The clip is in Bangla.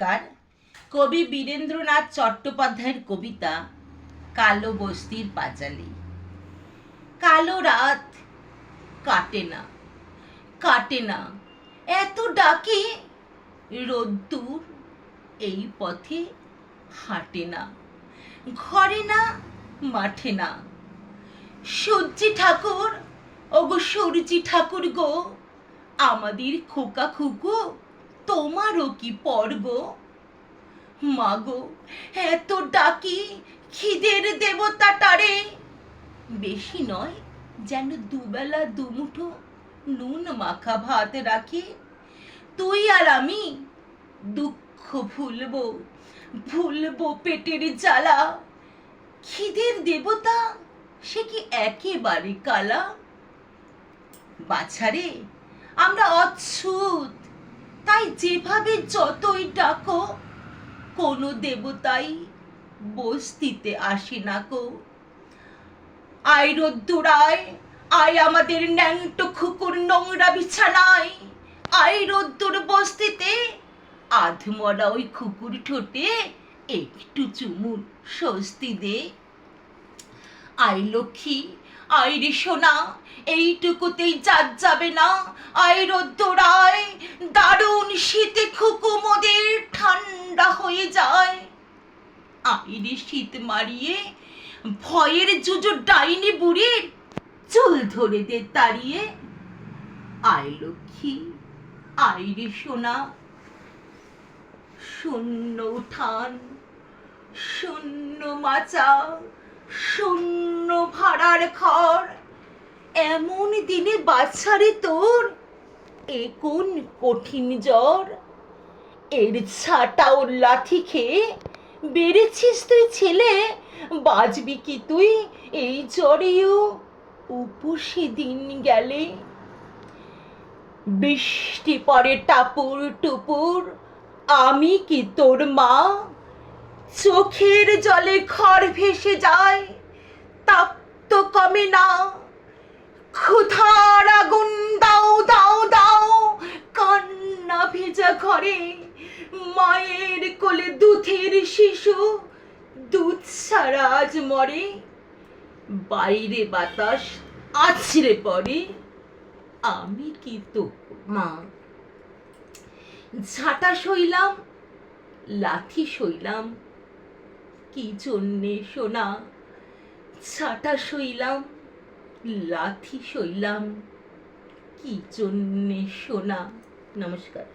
নমস্কার। কবি বীরেন্দ্রনাথ চট্টোপাধ্যায়ের কবিতা কালো বস্তির পাঁচালী। কালো রাত কাটে না, কাটে না, এত ডাকে রোদ্দুর এই পথে হাঁটে না, ঘরে না মাঠে না। সূর্যি ঠাকুর, ওগো সূর্যি ঠাকুর গো, আমাদের খোকা খুকু তোমারও কি পর্ব? মাগো এত ডাকি খিদের দেবতাটারে, বেশি নয় যেন দুবেলা দুমুঠো নুন মাখা ভাত রাখি। তুই আর আমি দুঃখ ভুলবো, ভুলবো পেটের জ্বালা। খিদের দেবতা সে কি একেবারে কালা? বাছারে আমরা অচ্ছুত, তাই যেভাবে যতই ডাকো কোনো দেবতাই বস্তিতে আসে না কো। আয় রোদ্দুর আয়, আয় আমাদের ন্যাংটো খুকুর নোংরা বিছানায়। আয় রোদ্দুর বস্তিতে, আধমরা ওই খুকুর ঠোঁটে একটু চুমুর স্বস্তি দে। আয় লক্ষ্মী, আয় রে সোনা, এইটুকুতেই জাত যাবে না। আয় রোদ্দুর আয়, দারুণ শীতে খুকু মোদের ঠান্ডা হয়ে যায়। আয় রে শীত মারিয়ে, ভয়ের জুজো ডাইনি বুড়ির চুল ধরে দে তাড়িয়ে। আয় লক্ষ্মী, আয় রে সোনা। শূন্য উঠান, শূন্য মাচা, শূন্য ভাড়ার ঘর, এমন দিনে বাছারে তোর এ কোন কঠিন জ্বর? এর ছাটা ও লাথি খেয়ে বেড়েছিস তুই ছেলে, বাঁচবি কি তুই এই জ্বরেও উপসে দিন গেলে? বৃষ্টি পড়ে টাপুর টুপুর, আমি কি তোর মা? চোখের জলে খড় ভেসে যায়, তাপ তো কমে না। ক্ষুধার আগুন দাও দাও দাও, কান্না ভেজা ঘরে। মায়ের কোলে দুধের শিশু, দুধ ছাড়া আজ মরে। বাইরে বাতাস আছড়ে পড়ে, আমি কি তো মা? ঝাঁটা সইলাম, লাথি সইলাম, কি জন্যে সোনা? ঝাঁটা সইলাম, লাথি সইলাম, কি জন্যে সোনা? নমস্কার।